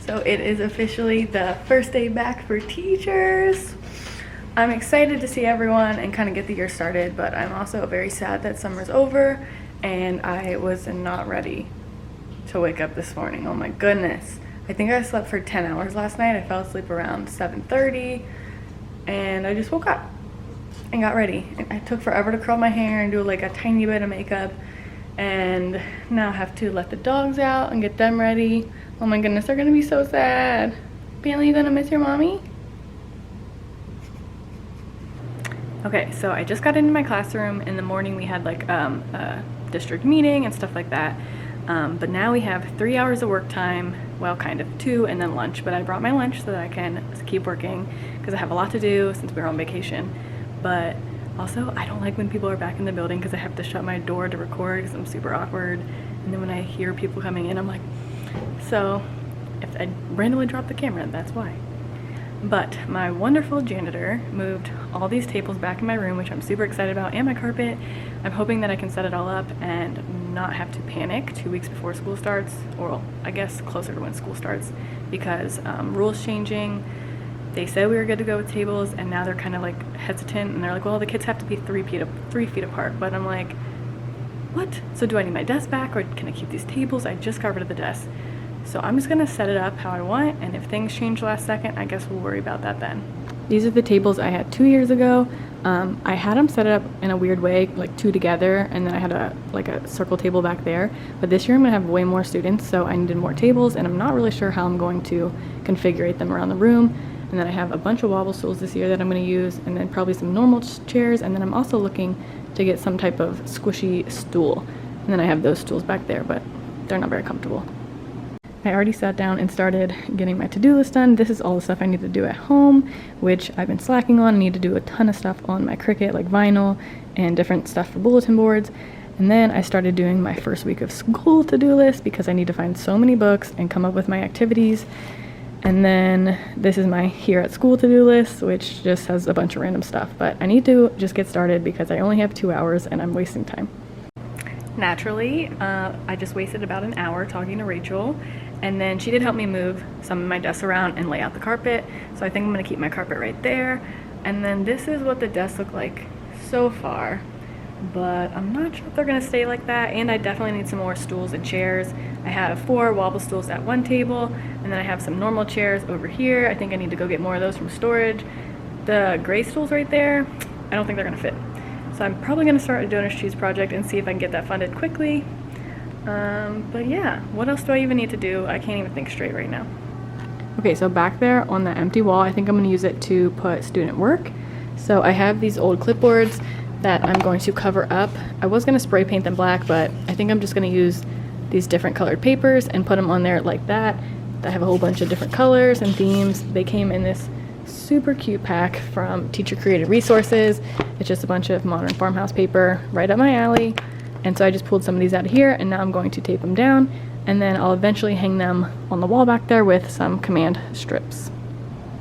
So it is officially the first day back for teachers. I'm excited to see everyone and kind of get the year started, but I'm also very sad that summer's over and I was not ready to wake up this morning. Oh my goodness. I think I slept for 10 hours last night. I fell asleep around 7:30 and I just woke up and got ready. And I took forever to curl my hair and do like a tiny bit of makeup, and now I have to let the dogs out and get them ready. Oh my goodness, they're gonna be so sad. Bailey, you gonna miss your mommy? Okay, so I just got into my classroom. In the morning we had like a district meeting and stuff like that. But now we have 3 hours of work time, well kind of 2, and then lunch. But I brought my lunch so that I can keep working because I have a lot to do since we're on vacation. But also I don't like when people are back in the building because I have to shut my door to record because I'm super awkward. And then when I hear people coming in, I'm like, so if I randomly drop the camera, that's why. But my wonderful janitor moved all these tables back in my room, which I'm super excited about, and my carpet. I'm hoping that I can set it all up and not have to panic 2 weeks before school starts, or well, I guess closer to when school starts, because rules changing. They said we were good to go with tables, and now they're kind of like hesitant, and they're like, well, the kids have to be 3 feet apart. But I'm like, what? So do I need my desk back, or can I keep these tables? I just got rid of the desk. So I'm just gonna set it up how I want, and if things change last second, I guess we'll worry about that then. These are the tables I had 2 years ago. I had them set up in a weird way, like 2 together, and then I had a circle table back there. But this year I'm gonna have way more students, so I needed more tables, and I'm not really sure how I'm going to configure them around the room. And then I have a bunch of wobble stools this year that I'm gonna use, and then probably some normal chairs, and then I'm also looking to get some type of squishy stool. And then I have those stools back there, but they're not very comfortable. I already sat down and started getting my to-do list done. This is all the stuff I need to do at home, which I've been slacking on. I need to do a ton of stuff on my Cricut, like vinyl and different stuff for bulletin boards. And then I started doing my first week of school to-do list because I need to find so many books and come up with my activities. And then this is my here at school to-do list, which just has a bunch of random stuff. But I need to just get started because I only have 2 hours and I'm wasting time. Naturally, I just wasted about an hour talking to Rachel, and then she did help me move some of my desks around and lay out the carpet. So I think I'm gonna keep my carpet right there. And then this is what the desks look like so far, but I'm not sure if they're gonna stay like that. And I definitely need some more stools and chairs. I have 4 wobble stools at one table, and then I have some normal chairs over here. I think I need to go get more of those from storage. The gray stools right there, I don't think they're gonna fit. So I'm probably gonna start a donor's choose project and see if I can get that funded quickly. But yeah, what else do I even need to do? I can't even think straight right now. Okay, so back there on the empty wall, I think I'm gonna use it to put student work. So I have these old clipboards that I'm going to cover up. I was gonna spray paint them black, but I think I'm just gonna use these different colored papers and put them on there like that. I have a whole bunch of different colors and themes. They came in this super cute pack from Teacher Created Resources. It's just a bunch of modern farmhouse paper right up my alley. And so I just pulled some of these out of here, and now I'm going to tape them down, and then I'll eventually hang them on the wall back there with some command strips.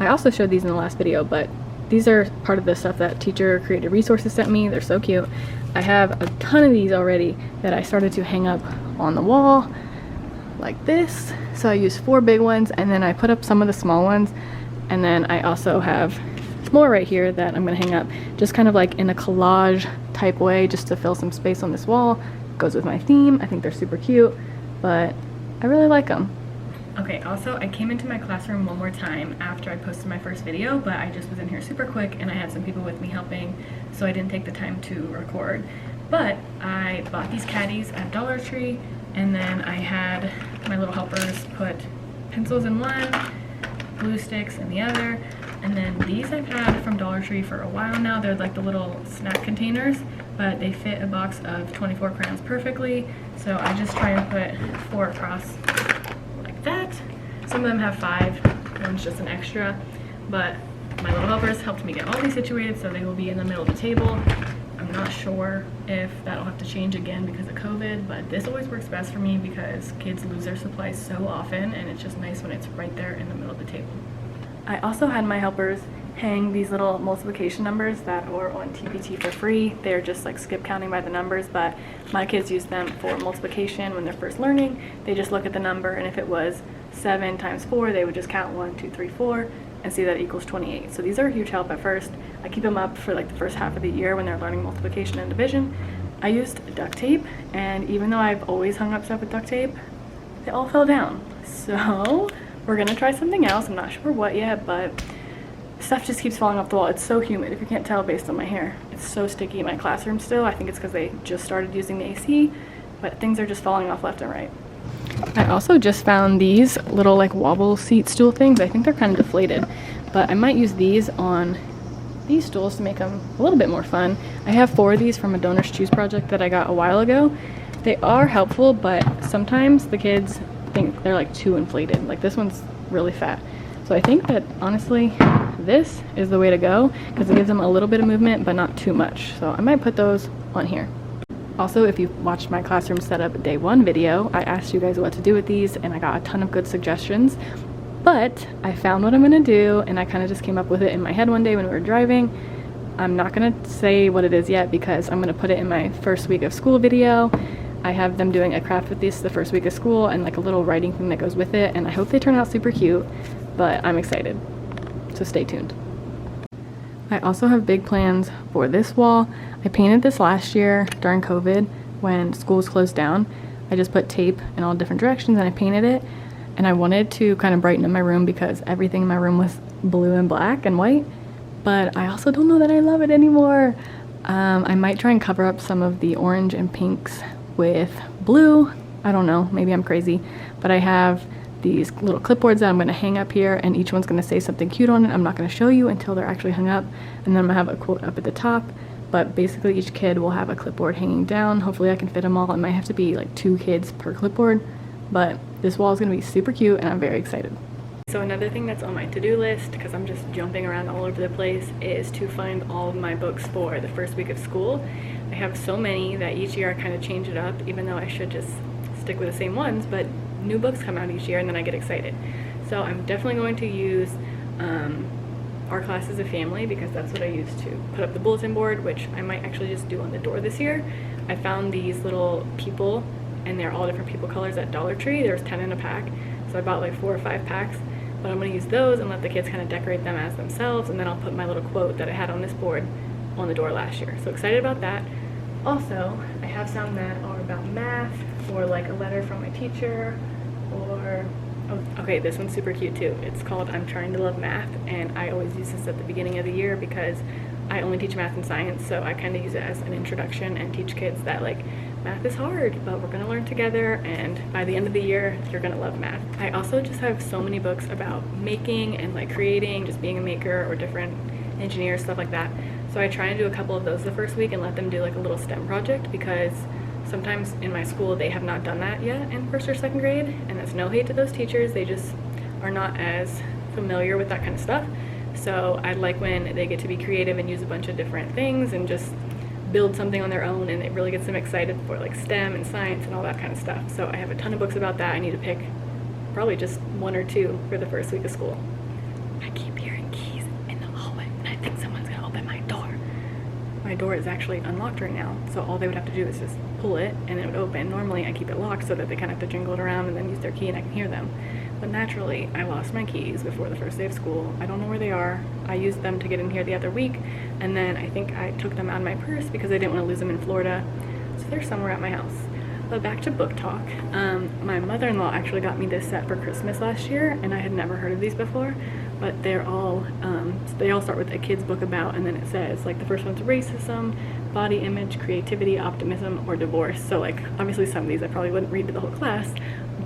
I also showed these in the last video, but these are part of the stuff that Teacher Created Resources sent me. They're so cute. I have a ton of these already that I started to hang up on the wall like this. So I used 4 big ones, and then I put up some of the small ones, and then I also have more right here that I'm gonna hang up just kind of like in a collage type way, just to fill some space on this wall. Goes with my theme. I think they're super cute, but I really like them. Okay, also I came into my classroom one more time after I posted my first video, but I just was in here super quick and I had some people with me helping, so I didn't take the time to record. But I bought these caddies at Dollar Tree, and then I had my little helpers put pencils in one, glue sticks in the other, and then these I've had from Dollar Tree for a while now. They're like the little snack containers, but they fit a box of 24 crayons perfectly. So I just try and put 4 across like that. Some of them have 5, one's just an extra, but my little helpers helped me get all these situated so they will be in the middle of the table. I'm not sure if that'll have to change again because of COVID, but this always works best for me because kids lose their supplies so often, and it's just nice when it's right there in the middle of the table. I also had my helpers hang these little multiplication numbers that were on TPT for free. They're just like skip counting by the numbers, but my kids use them for multiplication when they're first learning. They just look at the number, and if it was 7 times 4, they would just count 1, 2, 3, 4 and see that equals 28. So these are a huge help at first. I keep them up for like the first half of the year when they're learning multiplication and division. I used duct tape, and even though I've always hung up stuff with duct tape, they all fell down. So we're gonna try something else. I'm not sure what yet, but stuff just keeps falling off the wall. It's so humid, if you can't tell based on my hair. It's so sticky in my classroom still. I think it's because they just started using the AC, but things are just falling off left and right. I also just found these little like wobble seat stool things. I think they're kind of deflated, but I might use these on these stools to make them a little bit more fun. I have 4 of these from a Donors Choose project that I got a while ago. They are helpful, but sometimes the kids think they're like too inflated. Like this one's really fat. So I think that honestly, this is the way to go because it gives them a little bit of movement, but not too much. So I might put those on here. Also, if you watched my classroom setup day 1 video, I asked you guys what to do with these and I got a ton of good suggestions. But I found what I'm gonna do and I kind of just came up with it in my head one day when we were driving. I'm not gonna say what it is yet because I'm gonna put it in my first week of school video. I have them doing a craft with these the first week of school and like a little writing thing that goes with it, and I hope they turn out super cute, but I'm excited. So stay tuned. I also have big plans for this wall. I painted this last year during COVID when school was closed down. I just put tape in all different directions and I painted it, and I wanted to kind of brighten up my room because everything in my room was blue and black and white, but I also don't know that I love it anymore. I might try and cover up some of the orange and pinks with blue. I don't know, maybe I'm crazy, but I have these little clipboards that I'm going to hang up here, and each one's going to say something cute on it. I'm not going to show you until they're actually hung up, and then I'm going to have a quote up at the top. But basically each kid will have a clipboard hanging down. Hopefully I can fit them all. It might have to be like 2 kids per clipboard, but this wall is going to be super cute and I'm very excited. So another thing that's on my to-do list, because I'm just jumping around all over the place, is to find all of my books for the first week of school. I have so many that each year I kind of change it up, even though I should just stick with the same ones, but new books come out each year and then I get excited. So I'm definitely going to use Our Class as a Family because that's what I use to put up the bulletin board, which I might actually just do on the door this year. I found these little people and they're all different people colors at Dollar Tree. There's 10 in a pack, so I bought like 4 or 5 packs, but I'm going to use those and let the kids kind of decorate them as themselves, and then I'll put my little quote that I had on this board on the door last year. So excited about that. Also, I have some that are about math or like a letter from my teacher, or oh, okay, this one's super cute too. It's called I'm Trying to Love Math, and I always use this at the beginning of the year because I only teach math and science, so I kind of use it as an introduction and teach kids that like math is hard, but we're gonna learn together, and by the end of the year you're gonna love math. I also just have so many books about making and like creating, just being a maker or different engineers, stuff like that. So I try and do a couple of those the first week and let them do like a little STEM project, because sometimes in my school they have not done that yet in 1st or 2nd grade, and that's no hate to those teachers, they just are not as familiar with that kind of stuff. So I like when they get to be creative and use a bunch of different things and just build something on their own, and it really gets them excited for like STEM and science and all that kind of stuff. So I have a ton of books about that. I need to pick probably just 1 or 2 for the first week of school. I keep hearing keys in the hallway and I think someone's gonna open my door. My door is actually unlocked right now, so all they would have to do is just pull it and it would open. Normally I keep it locked so that they kind of have to jingle it around and then use their key and I can hear them. But naturally, I lost my keys before the first day of school. I don't know where they are. I used them to get in here the other week, and then I think I took them out of my purse because I didn't want to lose them in Florida. So they're somewhere at my house. But back to book talk. My mother-in-law actually got me this set for Christmas last year, and I had never heard of these before. But they're all, they all start with a kid's book about, and then it says, like, the first one's racism, body image, creativity, optimism, or divorce. So, like, obviously some of these I probably wouldn't read to the whole class,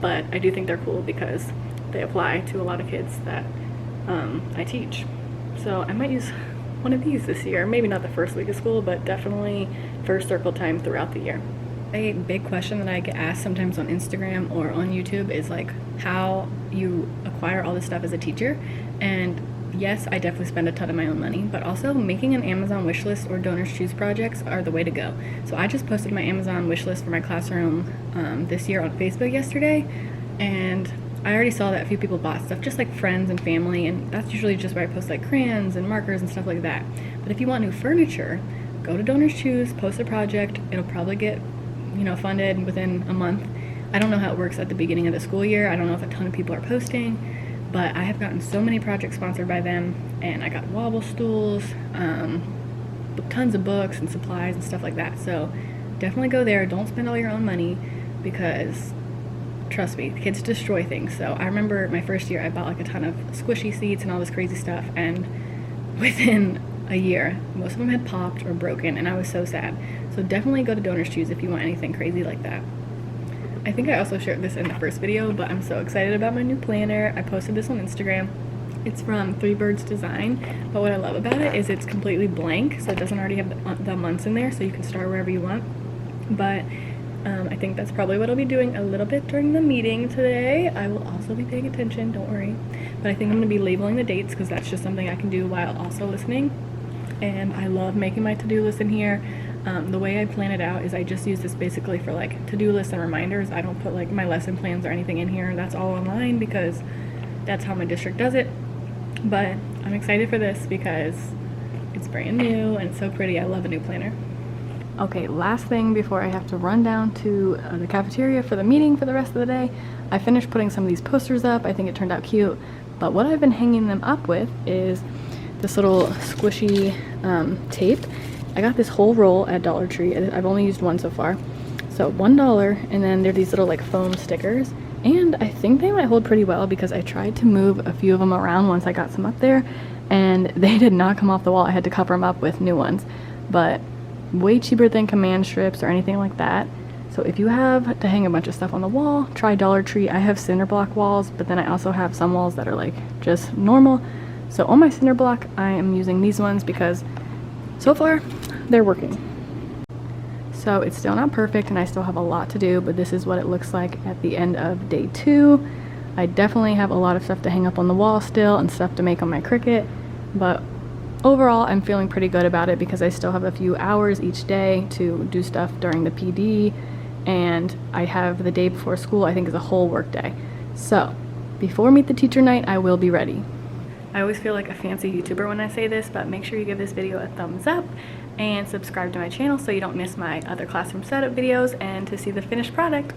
but I do think they're cool because they apply to a lot of kids that I teach. So I might use one of these this year. Maybe not the first week of school, but definitely first circle time throughout the year. A big question that I get asked sometimes on Instagram or on YouTube is like how you acquire all this stuff as a teacher. And yes, I definitely spend a ton of my own money, but also making an Amazon wishlist or Donors Choose projects are the way to go. So I just posted my Amazon wishlist for my classroom this year on Facebook yesterday, and I already saw that a few people bought stuff, just like friends and family, and that's usually just where I post like crayons and markers and stuff like that. But if you want new furniture, go to Donors Choose, post a project, it'll probably get, you know, funded within a month. I don't know how it works at the beginning of the school year. I don't know if a ton of people are posting, but I have gotten so many projects sponsored by them, and I got wobble stools, tons of books and supplies and stuff like that. So definitely go there. Don't spend all your own money, because trust me, kids destroy things. So I remember my first year I bought like a ton of squishy seats and all this crazy stuff, and within a year most of them had popped or broken, and I was so sad. So definitely go to Donors Choose if you want anything crazy like that. I think I also shared this in the first video, but I'm so excited about my new planner. I posted this on Instagram. It's from 3 Birds Design, but what I love about it is it's completely blank, so it doesn't already have the months in there, so you can start wherever you want. But I think that's probably what I'll be doing a little bit during the meeting today. I will also be paying attention, don't worry. But I think I'm going to be labeling the dates, because that's just something I can do while also listening. And I love making my to-do list in here. The way I plan it out is I just use this basically for like to-do lists and reminders. I don't put like my lesson plans or anything in here. That's all online because that's how my district does it. But I'm excited for this because it's brand new and it's so pretty. I love a new planner. Okay, last thing before I have to run down to the cafeteria for the meeting for the rest of the day. I finished putting some of these posters up. I think it turned out cute. But what I've been hanging them up with is this little squishy tape. I got this whole roll at Dollar Tree. I've only used one so far. So $1, and then there are these little like foam stickers. And I think they might hold pretty well because I tried to move a few of them around once I got some up there, and they did not come off the wall. I had to cover them up with new ones. But way cheaper than command strips or anything like that. So if you have to hang a bunch of stuff on the wall, try Dollar Tree. I have cinder block walls, but then I also have some walls that are like just normal. So on my cinder block, I am using these ones because so far they're working. So it's still not perfect and I still have a lot to do, but this is what it looks like at the end of day 2. I definitely have a lot of stuff to hang up on the wall still and stuff to make on my Cricut, but overall I'm feeling pretty good about it because I still have a few hours each day to do stuff during the PD, and I have the day before school I think is a whole work day. So before Meet the Teacher night I will be ready. I always feel like a fancy YouTuber when I say this, but make sure you give this video a thumbs up and subscribe to my channel so you don't miss my other classroom setup videos and to see the finished product.